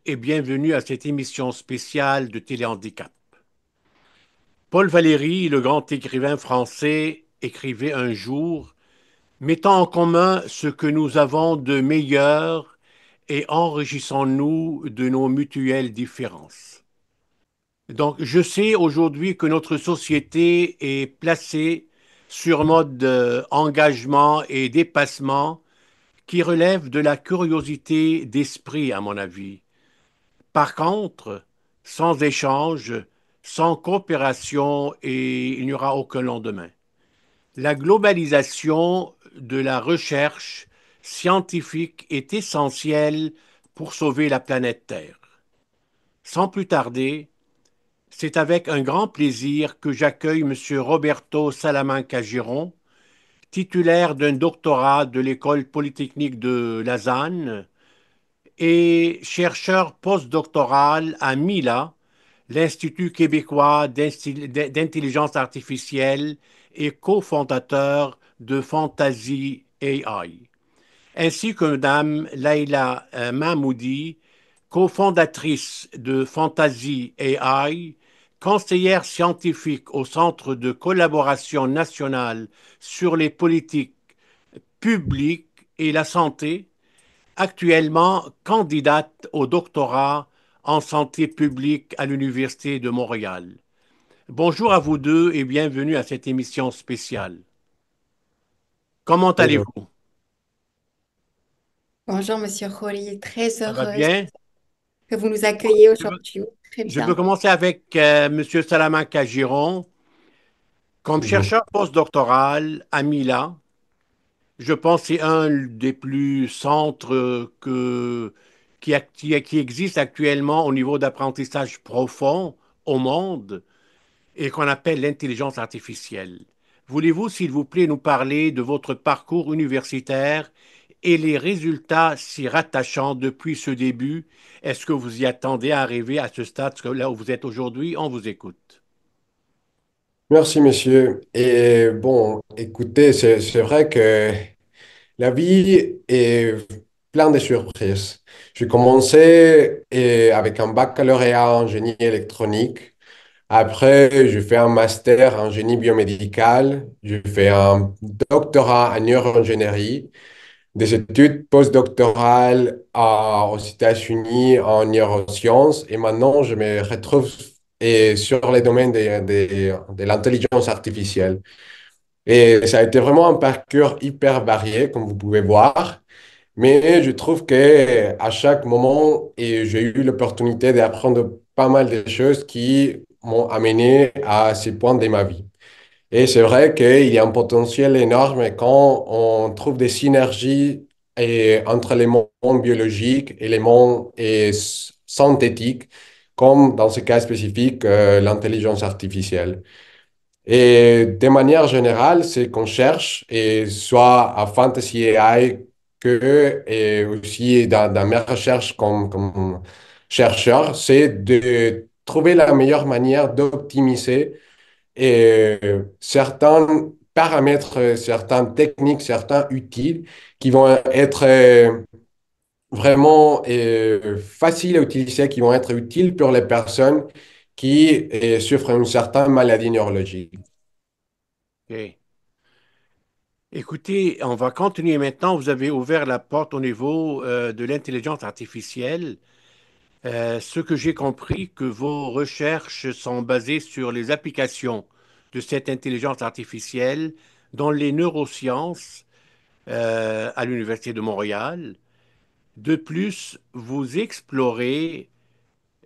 et bienvenue à cette émission spéciale de Téléhandicap. Paul Valéry, le grand écrivain français, écrivait un jour: Mettons en commun ce que nous avons de meilleur et enrichissons-nous de nos mutuelles différences. Donc, je sais aujourd'hui que notre société est placée sur mode engagement et dépassement qui relève de la curiosité d'esprit, à mon avis. Par contre, sans échange, sans coopération, et il n'y aura aucun lendemain. La globalisation de la recherche scientifique est essentielle pour sauver la planète Terre. Sans plus tarder, c'est avec un grand plaisir que j'accueille M. Roberto Salamanca Giron, titulaire d'un doctorat de l'École polytechnique de Lausanne et chercheur postdoctoral à MILA, l'Institut québécois d'intelligence artificielle et cofondateur de Fantasy AI, ainsi que Mme Laila Mahmoudi, cofondatrice de Fantasy AI, conseillère scientifique au Centre de collaboration nationale sur les politiques publiques et la santé, actuellement candidate au doctorat en santé publique à l'Université de Montréal. Bonjour à vous deux et bienvenue à cette émission spéciale. Comment Bonjour. allez-vous? Bonjour, Monsieur Khoury, très Ça va heureuse bien? que vous nous accueillez Je veux, aujourd'hui. Très je veux bien. commencer avec M. Salamanca Giron. Comme Mhm. chercheur postdoctoral à Mila, je pense que c'est un des plus centres qui existe actuellement au niveau d'apprentissage profond au monde et qu'on appelle l'intelligence artificielle. Voulez-vous, s'il vous plaît, nous parler de votre parcours universitaire et les résultats s'y rattachant depuis ce début? Est-ce que vous y attendez à arriver à ce stade, là où vous êtes aujourd'hui? On vous écoute. Merci, monsieur. Et bon, écoutez, c'est vrai que la vie est pleine de surprises. J'ai commencé avec un baccalauréat en génie électronique. Après, j'ai fait un master en génie biomédical. J'ai fait un doctorat en neuroingénierie, des études postdoctorales aux États-Unis en neurosciences et maintenant je me retrouve sur les domaines de l'intelligence artificielle. Et ça a été vraiment un parcours hyper varié, comme vous pouvez voir, mais je trouve que à chaque moment, j'ai eu l'opportunité d'apprendre pas mal de choses qui m'ont amené à ces points de ma vie. Et c'est vrai qu'il y a un potentiel énorme quand on trouve des synergies entre les mondes biologiques et les mondes synthétiques, comme dans ce cas spécifique, l'intelligence artificielle. Et de manière générale, c'est qu'on cherche, et soit à Fantasy AI que et aussi dans mes recherches comme chercheur, c'est de trouver la meilleure manière d'optimiser certains paramètres, certaines techniques, certains utiles qui vont être vraiment faciles à utiliser, qui vont être utiles pour les personnes qui souffrent d'une certaine maladie neurologique. OK. Écoutez, on va continuer maintenant. Vous avez ouvert la porte au niveau de l'intelligence artificielle. Ce que j'ai compris, que vos recherches sont basées sur les applications de cette intelligence artificielle dans les neurosciences à l'Université de Montréal. De plus, vous explorez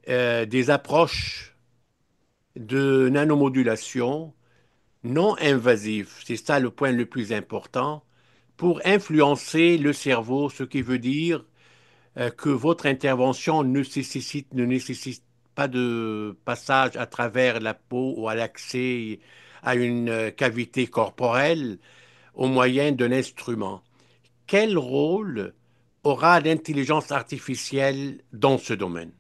des approches de nanomodulation non invasives, c'est ça le point le plus important, pour influencer le cerveau, ce qui veut dire que votre intervention ne nécessite pas de passage à travers la peau ou à l'accès à une cavité corporelle au moyen d'un instrument. Quel rôle aura l'intelligence artificielle dans ce domaine?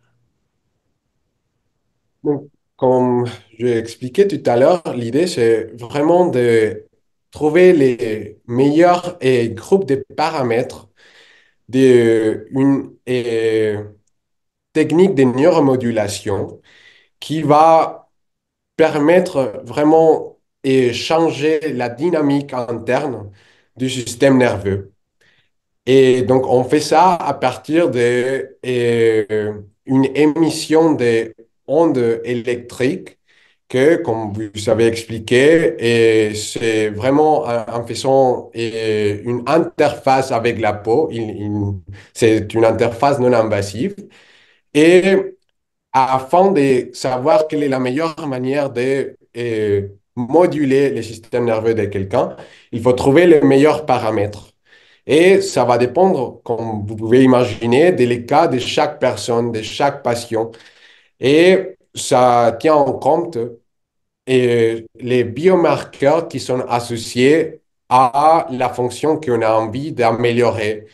Donc, comme je l'ai expliqué tout à l'heure, l'idée, c'est vraiment de trouver les meilleurs groupes de paramètres de une, technique de neuromodulation qui va permettre vraiment et changer la dynamique interne du système nerveux. Et donc, on fait ça à partir de une émission de ondes électriques que, comme vous avez expliqué, et c'est vraiment en faisant une interface avec la peau. C'est une interface non invasive. Et afin de savoir quelle est la meilleure manière de moduler le système nerveux de quelqu'un, il faut trouver les meilleurs paramètres. Et ça va dépendre, comme vous pouvez imaginer, des cas de chaque personne, de chaque patient. Et ça tient en compte les biomarqueurs qui sont associés à la fonction qu'on a envie d'améliorer.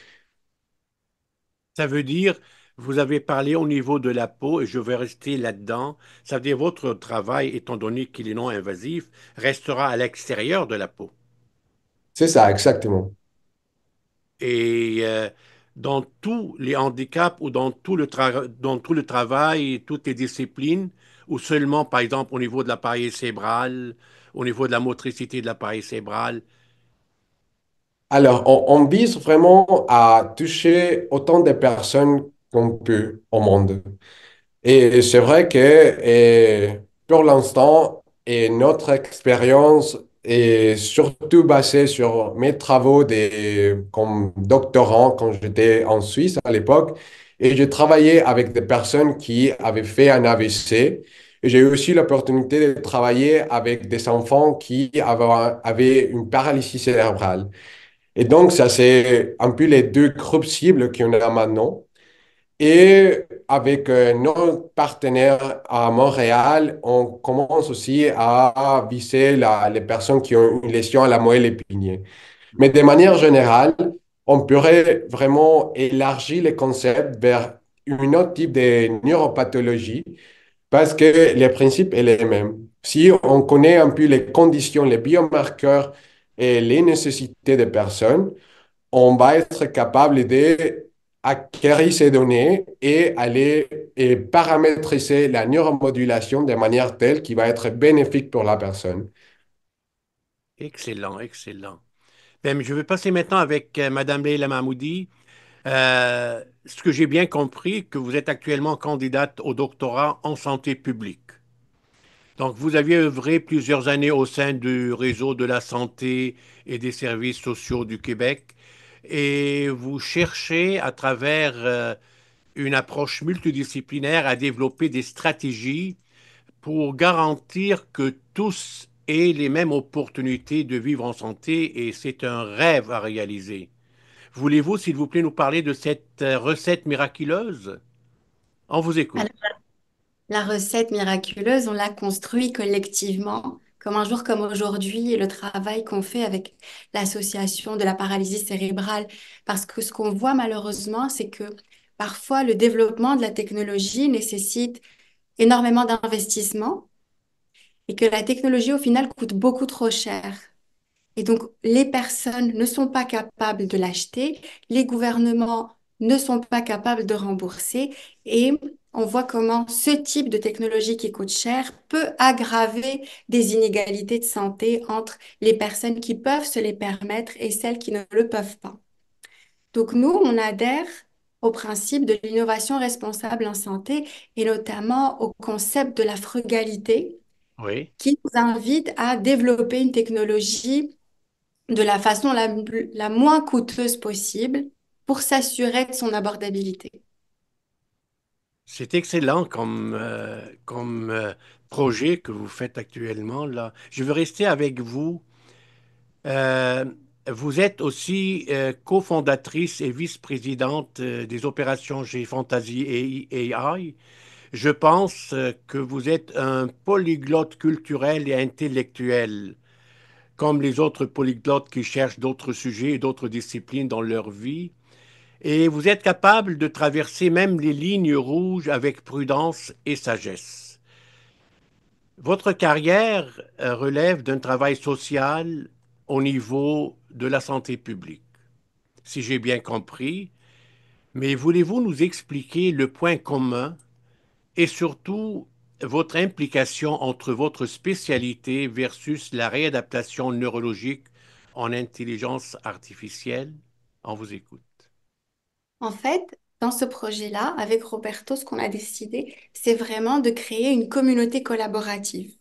Ça veut dire, vous avez parlé au niveau de la peau, et je vais rester là-dedans. Ça veut dire votre travail, étant donné qu'il est non invasif, restera à l'extérieur de la peau. C'est ça, exactement. Et dans tous les handicaps ou dans tout le travail, toutes les disciplines, ou seulement, par exemple, au niveau de l'appareil cérébral, au niveau de la motricité de l'appareil cérébral. Alors, on vise vraiment à toucher autant de personnes qu'on peut au monde. Et c'est vrai que pour l'instant, notre expérience est surtout basée sur mes travaux comme doctorant quand j'étais en Suisse à l'époque. Et j'ai travaillé avec des personnes qui avaient fait un AVC. Et j'ai eu aussi l'opportunité de travailler avec des enfants qui avaient une paralysie cérébrale. Et donc, ça, c'est un peu les deux groupes cibles qu'on a maintenant. Et avec nos partenaires à Montréal, on commence aussi à viser les personnes qui ont une lésion à la moelle épinière. Mais de manière générale, on pourrait vraiment élargir le concept vers un autre type de neuropathologie parce que les principes est les mêmes. Si on connaît un peu les conditions, les biomarqueurs et les nécessités des personnes, on va être capable d'acquérir ces données et aller et paramétriser la neuromodulation de manière telle qu'il va être bénéfique pour la personne. Excellent, excellent. Ben, je vais passer maintenant avec Madame Leila Mahmoudi. Ce que j'ai bien compris, que vous êtes actuellement candidate au doctorat en santé publique. Donc, vous aviez œuvré plusieurs années au sein du réseau de la santé et des services sociaux du Québec et vous cherchez, à travers une approche multidisciplinaire, à développer des stratégies pour garantir que tous aient les mêmes opportunités de vivre en santé et c'est un rêve à réaliser. Voulez-vous, s'il vous plaît, nous parler de cette recette miraculeuse? On vous écoute. Alors, la recette miraculeuse, on l'a construit collectivement, comme un jour comme aujourd'hui, et le travail qu'on fait avec l'association de la paralysie cérébrale. Parce que ce qu'on voit malheureusement, c'est que parfois le développement de la technologie nécessite énormément d'investissement et que la technologie, au final, coûte beaucoup trop cher. Et donc, les personnes ne sont pas capables de l'acheter, les gouvernements ne sont pas capables de rembourser, et on voit comment ce type de technologie qui coûte cher peut aggraver des inégalités de santé entre les personnes qui peuvent se les permettre et celles qui ne le peuvent pas. Donc, nous, on adhère au principe de l'innovation responsable en santé et notamment au concept de la frugalité Oui. qui nous invite à développer une technologie de la façon la moins coûteuse possible pour s'assurer de son abordabilité. C'est excellent comme projet que vous faites actuellement là. Je veux rester avec vous. Euh, Vous êtes aussi cofondatrice et vice-présidente des opérations chez Fantasy AI. Je pense que vous êtes un polyglotte culturel et intellectuel, comme les autres polyglottes qui cherchent d'autres sujets et d'autres disciplines dans leur vie. Et vous êtes capable de traverser même les lignes rouges avec prudence et sagesse. Votre carrière relève d'un travail social au niveau de la santé publique. Si j'ai bien compris, Mais voulez-vous nous expliquer le point commun et surtout votre implication entre votre spécialité versus la réadaptation neurologique en intelligence artificielle? On vous écoute. En fait, dans ce projet-là, avec Roberto, ce qu'on a décidé, c'est vraiment de créer une communauté collaborative.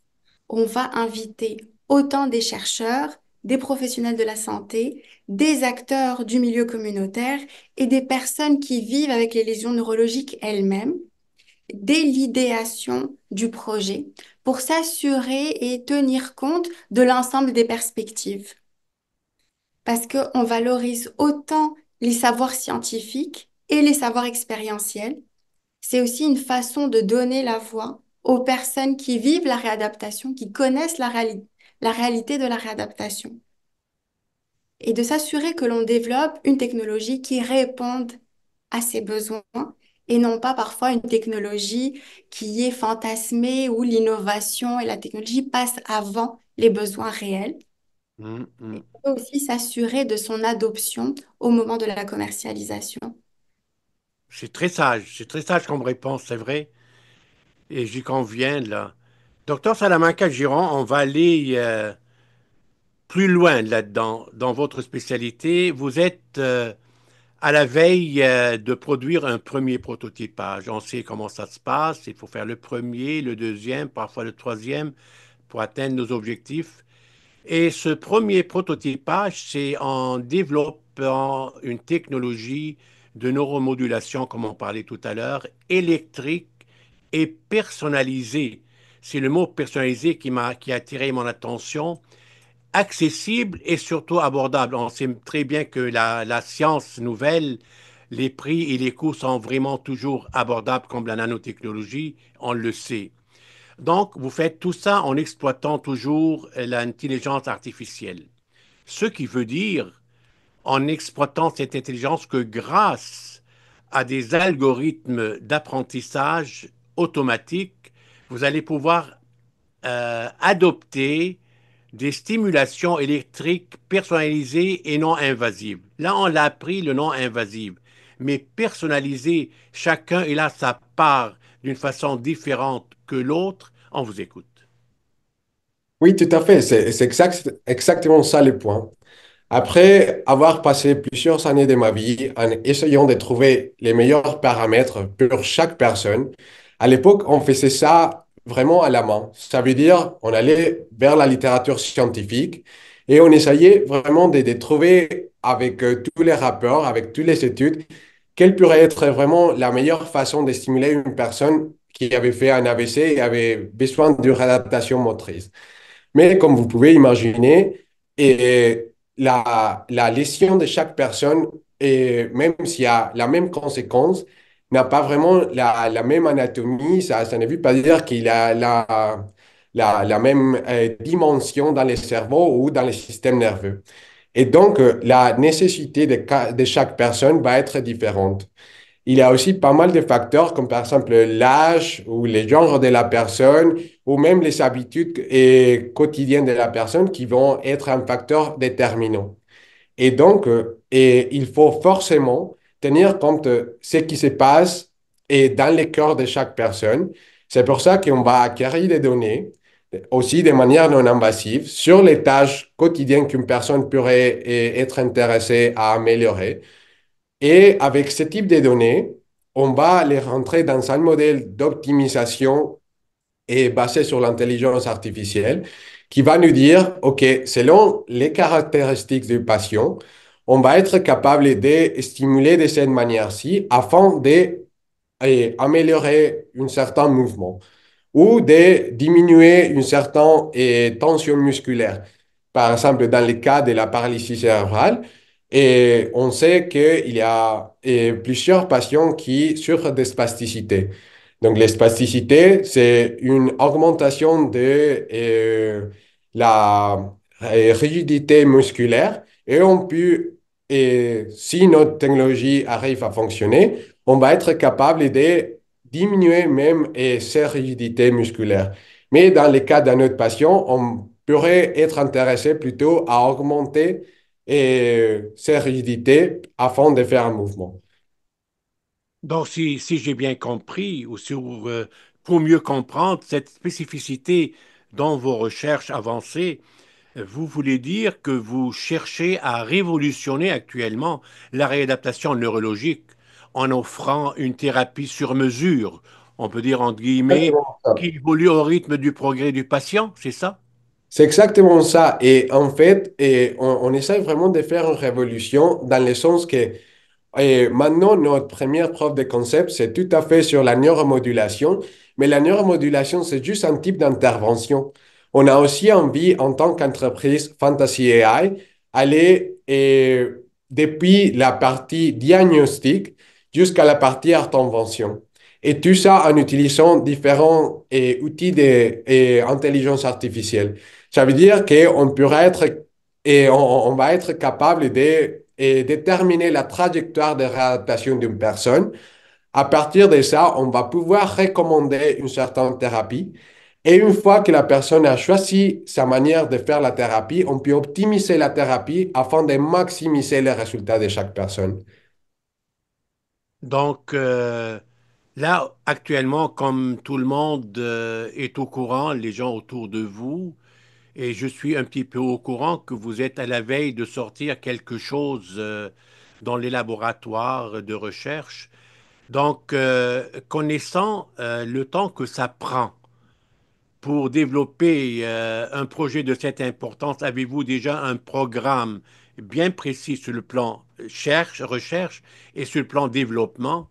On va inviter autant des chercheurs, des professionnels de la santé, des acteurs du milieu communautaire et des personnes qui vivent avec les lésions neurologiques elles-mêmes dès l'idéation du projet pour s'assurer et tenir compte de l'ensemble des perspectives. Parce qu'on valorise autant les savoirs scientifiques et les savoirs expérientiels. C'est aussi une façon de donner la voix aux personnes qui vivent la réadaptation, qui connaissent la réalité de la réadaptation, et de s'assurer que l'on développe une technologie qui réponde à ces besoins et non pas parfois une technologie qui est fantasmée où l'innovation et la technologie passent avant les besoins réels. Hum, Et hum. on peut aussi s'assurer de son adoption au moment de la commercialisation. C'est très sage comme réponse, c'est vrai, et j'y conviens là. Docteur Salamanca-Giron, on va aller plus loin là-dedans, dans votre spécialité. Vous êtes à la veille de produire un premier prototypage. On sait comment ça se passe. Il faut faire le premier, le deuxième, parfois le troisième pour atteindre nos objectifs. Et ce premier prototypage, c'est en développant une technologie de neuromodulation, comme on parlait tout à l'heure, électrique et personnalisée. C'est le mot personnalisé qui a attiré mon attention, accessible et surtout abordable. On sait très bien que la science nouvelle, les prix et les coûts sont vraiment toujours abordables comme la nanotechnologie, on le sait. Donc, vous faites tout ça en exploitant toujours l'intelligence artificielle. Ce qui veut dire, en exploitant cette intelligence, que grâce à des algorithmes d'apprentissage automatique, vous allez pouvoir adopter des stimulations électriques personnalisées et non invasives. Là, on l'a appris, le non invasive. Mais personnalisé, chacun il a sa part d'une façon différente que l'autre. On vous écoute. Oui, tout à fait. C'est exactement ça le point. Après avoir passé plusieurs années de ma vie en essayant de trouver les meilleurs paramètres pour chaque personne, à l'époque, on faisait ça vraiment à la main. Ça veut dire, on allait vers la littérature scientifique et on essayait vraiment de trouver avec tous les rapports, avec toutes les études, quelle pourrait être vraiment la meilleure façon de stimuler une personne qui avait fait un AVC et avait besoin d'une réadaptation motrice. Mais comme vous pouvez imaginer, et la lésion de chaque personne, et même s'il y a la même conséquence, n'a pas vraiment la même anatomie. Ça ne veut pas dire qu'il a la même dimension dans le cerveau ou dans le système nerveux. Et donc, la nécessité de chaque personne va être différente. Il y a aussi pas mal de facteurs, comme par exemple l'âge ou le genre de la personne, ou même les habitudes quotidiennes de la personne qui vont être un facteur déterminant. Et donc, il faut forcément tenir compte de ce qui se passe et dans le cœur de chaque personne. C'est pour ça qu'on va acquérir des données, aussi de manière non invasive, sur les tâches quotidiennes qu'une personne pourrait être intéressée à améliorer. Et avec ce type de données, on va les rentrer dans un modèle d'optimisation et basé sur l'intelligence artificielle qui va nous dire, OK, selon les caractéristiques du patient, on va être capable de stimuler de cette manière-ci afin d'améliorer un certain mouvement ou de diminuer une certaine tension musculaire. Par exemple, dans le cas de la paralysie cérébrale, et on sait qu'il y a plusieurs patients qui souffrent de spasticité. Donc, les spasticités, c'est une augmentation de la rigidité musculaire et on peut, et si notre technologie arrive à fonctionner, on va être capable de diminuer même ces rigidités musculaires. Mais dans le cas d'un autre patient, on pourrait être intéressé plutôt à augmenter ces rigidités afin de faire un mouvement. Donc, si j'ai bien compris, pour mieux comprendre cette spécificité dans vos recherches avancées, vous voulez dire que vous cherchez à révolutionner actuellement la réadaptation neurologique en offrant une thérapie sur mesure, on peut dire entre guillemets, Exactement ça. qui évolue au rythme du progrès du patient, c'est ça? C'est exactement ça. Et en fait, on essaie vraiment de faire une révolution dans le sens que maintenant, notre première preuve de concept, c'est tout à fait sur la neuromodulation. Mais la neuromodulation, c'est juste un type d'intervention. On a aussi envie, en tant qu'entreprise Fantasy AI, aller depuis la partie diagnostic jusqu'à la partie intervention. Et tout ça en utilisant différents outils d'intelligence artificielle. Ça veut dire qu'on pourrait être on va être capable de déterminer la trajectoire de réadaptation d'une personne. À partir de ça, on va pouvoir recommander une certaine thérapie. Et une fois que la personne a choisi sa manière de faire la thérapie, on peut optimiser la thérapie afin de maximiser les résultats de chaque personne. Donc, là, actuellement, comme tout le monde est au courant, les gens autour de vous, et je suis un petit peu au courant que vous êtes à la veille de sortir quelque chose dans les laboratoires de recherche. Donc, connaissant le temps que ça prend pour développer un projet de cette importance, avez-vous déjà un programme bien précis sur le plan recherche et sur le plan développement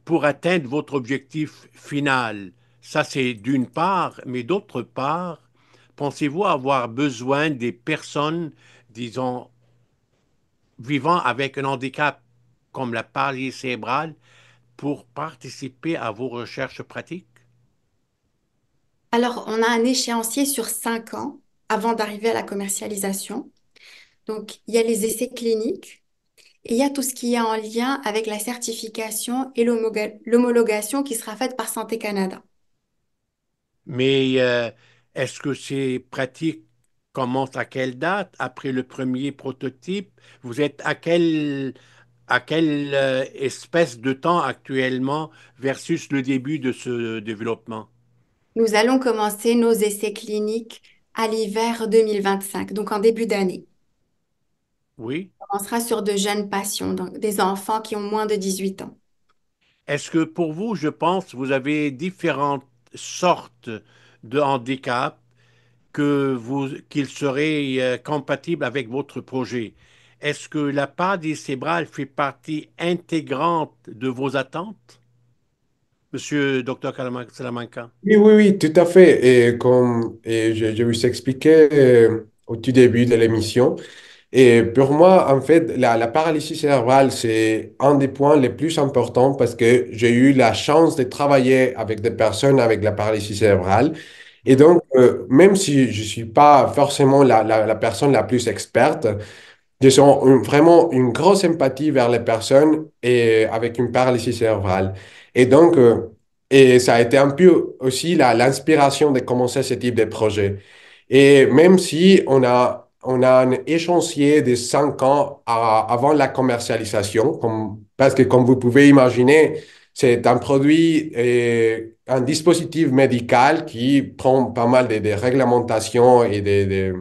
pour atteindre votre objectif final? Ça, c'est d'une part, mais d'autre part, pensez-vous avoir besoin des personnes, disons, vivant avec un handicap comme la paralysie cérébrale pour participer à vos recherches pratiques? Alors, on a un échéancier sur 5 ans avant d'arriver à la commercialisation. Donc, il y a les essais cliniques et il y a tout ce qui est en lien avec la certification et l'homologation qui sera faite par Santé Canada. Mais est-ce que ces pratiques commencent à quelle date? Après le premier prototype? Vous êtes à quelle espèce de temps actuellement versus le début de ce développement? Nous allons commencer nos essais cliniques à l'hiver 2025, donc en début d'année. Oui. On commencera sur de jeunes patients, donc des enfants qui ont moins de 18 ans. Est-ce que pour vous, je pense, vous avez différentes sortes de handicaps qu'ils seraient compatibles avec votre projet? Est-ce que la paralysie cérébrale fait partie intégrante de vos attentes, Monsieur Dr. Salamanca? Oui, oui, oui, tout à fait. Et comme je vous expliquais au tout début de l'émission, et pour moi, en fait, la paralysie cérébrale, c'est un des points les plus importants parce que j'ai eu la chance de travailler avec des personnes avec la paralysie cérébrale. Et donc, même si je ne suis pas forcément la personne la plus experte, je sens vraiment une grosse empathie vers les personnes et avec une paralysie cérébrale. Et donc, et ça a été un peu aussi l'inspiration de commencer ce type de projet. Et même si on a un échéancier de 5 ans avant la commercialisation, parce que comme vous pouvez imaginer, c'est un produit, un dispositif médical qui prend pas mal de réglementations et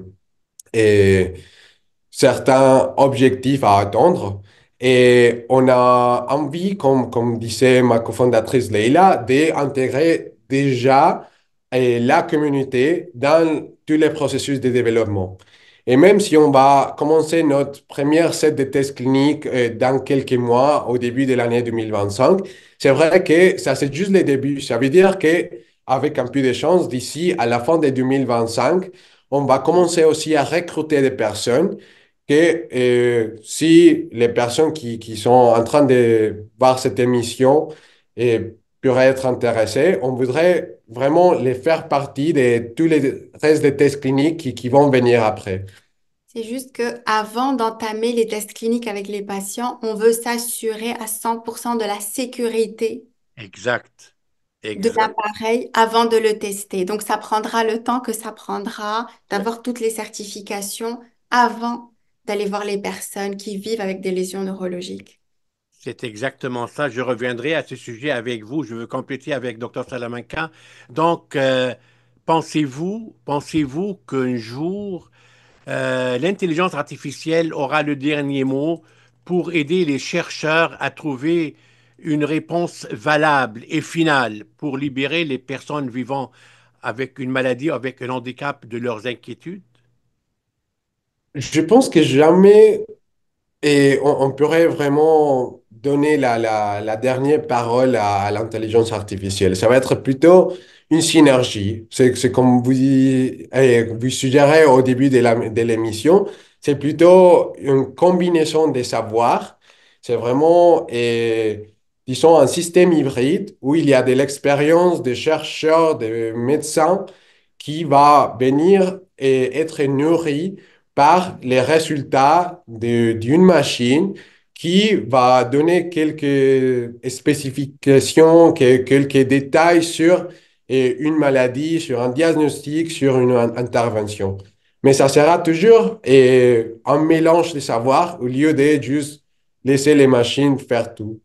certains objectifs à atteindre. Et on a envie, comme disait ma cofondatrice Leila, d'intégrer déjà la communauté dans tous les processus de développement. Et même si on va commencer notre première set de tests cliniques dans quelques mois, au début de l'année 2025, c'est vrai que ça, c'est juste le début. Ça veut dire que avec un peu de chance, d'ici à la fin de 2025, on va commencer aussi à recruter des personnes que si les personnes qui sont en train de voir cette émission pourraient être intéressées, on voudrait vraiment les faire partie de tous les restes des tests cliniques qui vont venir après. C'est juste que avant d'entamer les tests cliniques avec les patients, on veut s'assurer à 100% de la sécurité Exact. de Exact. l'appareil avant de le tester. Donc, ça prendra le temps que ça prendra d'avoir toutes les certifications avant d'aller voir les personnes qui vivent avec des lésions neurologiques. C'est exactement ça. Je reviendrai à ce sujet avec vous. Je veux compléter avec Dr. Salamanca. Donc, pensez-vous qu'un jour, l'intelligence artificielle aura le dernier mot pour aider les chercheurs à trouver une réponse valable et finale pour libérer les personnes vivant avec une maladie, avec un handicap de leurs inquiétudes? Je pense que jamais et on pourrait vraiment donner la dernière parole à l'intelligence artificielle. Ça va être plutôt une synergie. C'est comme vous suggérez au début de l'émission, c'est plutôt une combinaison des savoirs. C'est vraiment, disons, un système hybride où il y a de l'expérience des chercheurs, des médecins qui va venir et être nourri par les résultats d'une machine qui va donner quelques spécifications, quelques détails sur une maladie, sur un diagnostic, sur une intervention. Mais ça sera toujours un mélange de savoir au lieu de juste laisser les machines faire tout.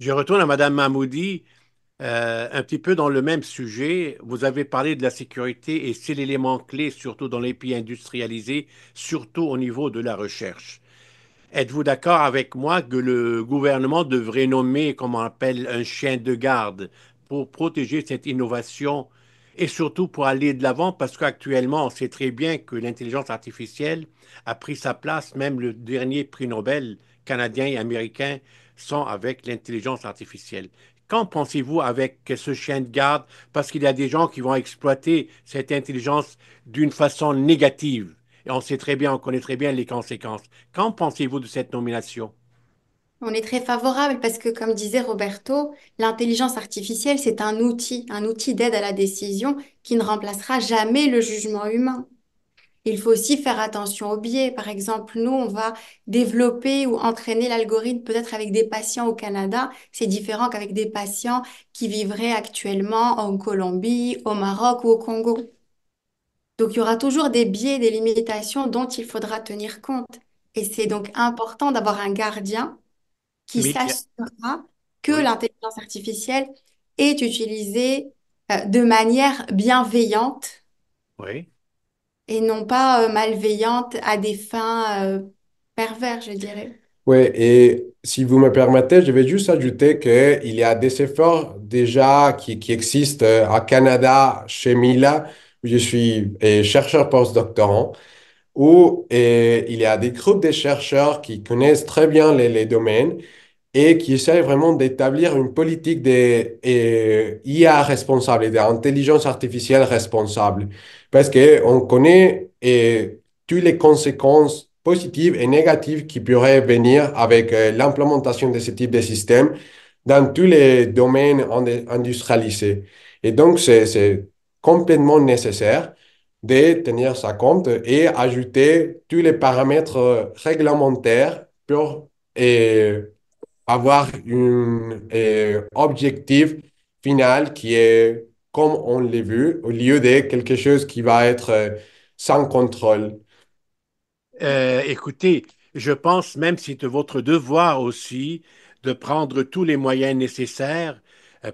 Je retourne à Madame Mahmoudi. Un petit peu dans le même sujet, vous avez parlé de la sécurité et c'est l'élément clé, surtout dans les pays industrialisés, surtout au niveau de la recherche. Êtes-vous d'accord avec moi que le gouvernement devrait nommer, comme on appelle, un chien de garde pour protéger cette innovation et surtout pour aller de l'avant parce qu'actuellement, on sait très bien que l'intelligence artificielle a pris sa place, même le dernier prix Nobel canadien et américain sont avec l'intelligence artificielle. Qu'en pensez-vous avec ce chien de garde? Parce qu'il y a des gens qui vont exploiter cette intelligence d'une façon négative. Et on sait très bien, on connaît très bien les conséquences. Qu'en pensez-vous de cette nomination? On est très favorable parce que, comme disait Roberto, l'intelligence artificielle, c'est un outil d'aide à la décision qui ne remplacera jamais le jugement humain. Il faut aussi faire attention aux biais. Par exemple, nous, on va développer ou entraîner l'algorithme peut-être avec des patients au Canada. C'est différent qu'avec des patients qui vivraient actuellement en Colombie, au Maroc ou au Congo. Donc, il y aura toujours des biais, des limitations dont il faudra tenir compte. Et c'est donc important d'avoir un gardien qui Mais s'assurera que oui, l'intelligence artificielle est utilisée de manière bienveillante oui. et non pas malveillante à des fins perverses, je dirais. Oui, et si vous me permettez, je vais juste ajouter qu'il y a des efforts déjà qui existent à Canada, chez Mila, où je suis chercheur postdoctorant, où il y a des groupes de chercheurs qui connaissent très bien les domaines et qui essaie vraiment d'établir une politique de IA responsable et d'intelligence artificielle responsable. Parce qu'on connaît toutes les conséquences positives et négatives qui pourraient venir avec l'implémentation de ce type de système dans tous les domaines industrialisés. Et donc, c'est complètement nécessaire de tenir ça compte et ajouter tous les paramètres réglementaires pour avoir un objectif final qui est comme on l'a vu, au lieu de quelque chose qui va être sans contrôle. Écoutez, je pense même c'est de votre devoir aussi de prendre tous les moyens nécessaires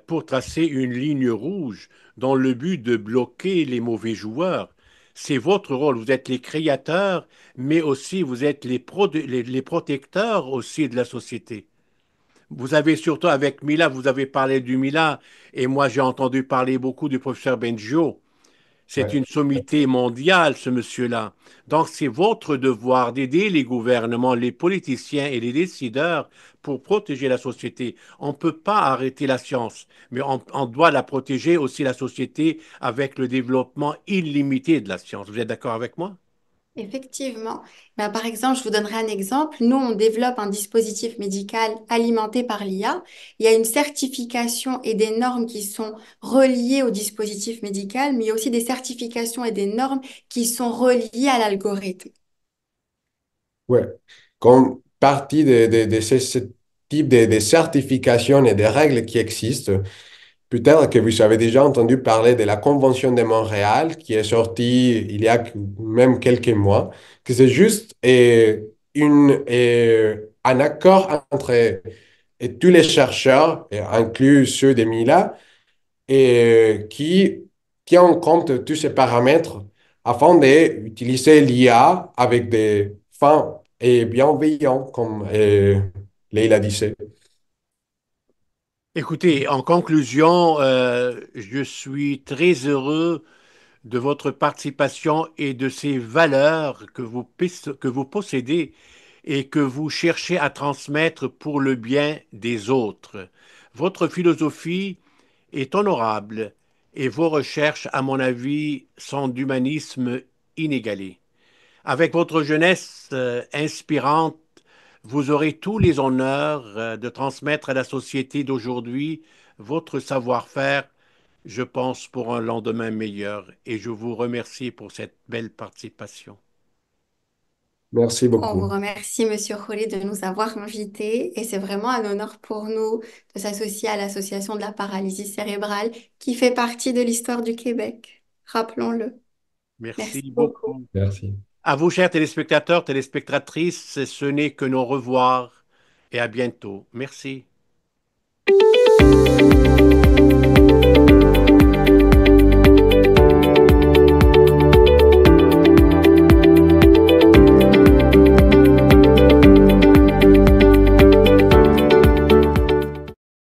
pour tracer une ligne rouge dans le but de bloquer les mauvais joueurs. C'est votre rôle. Vous êtes les créateurs, mais aussi vous êtes les protecteurs aussi de la société. Vous avez surtout avec Mila, vous avez parlé du Mila, et moi j'ai entendu parler beaucoup du professeur Bengio. C'est Ouais. une sommité mondiale, ce monsieur-là. Donc, c'est votre devoir d'aider les gouvernements, les politiciens et les décideurs pour protéger la société. On ne peut pas arrêter la science, mais on doit la protéger aussi, la société, avec le développement illimité de la science. Vous êtes d'accord avec moi? Effectivement. Ben, par exemple, je vous donnerai un exemple. Nous, on développe un dispositif médical alimenté par l'IA. Il y a une certification et des normes qui sont reliées au dispositif médical, mais il y a aussi des certifications et des normes qui sont reliées à l'algorithme. Ouais. Comme partie de ce type de certifications et de règles qui existent, peut-être que vous avez déjà entendu parler de la Convention de Montréal qui est sortie il y a même quelques mois, que c'est juste un accord entre tous les chercheurs, et inclus ceux de Mila, et qui tient en compte tous ces paramètres afin d'utiliser l'IA avec des fins et bienveillants, comme Leila disait. Écoutez, en conclusion, je suis très heureux de votre participation et de ces valeurs que vous possédez et que vous cherchez à transmettre pour le bien des autres. Votre philosophie est honorable et vos recherches, à mon avis, sont d'humanisme inégalé. Avec votre jeunesse inspirante, vous aurez tous les honneurs de transmettre à la société d'aujourd'hui votre savoir-faire, je pense, pour un lendemain meilleur. Et je vous remercie pour cette belle participation. Merci On vous beaucoup. remercie, Monsieur Rollet, de nous avoir invités et c'est vraiment un honneur pour nous de s'associer à l'Association de la paralysie cérébrale qui fait partie de l'histoire du Québec. Rappelons-le. Merci Merci beaucoup. beaucoup. Merci. À vous, chers téléspectateurs, téléspectatrices, ce n'est que nos revoirs et à bientôt. Merci.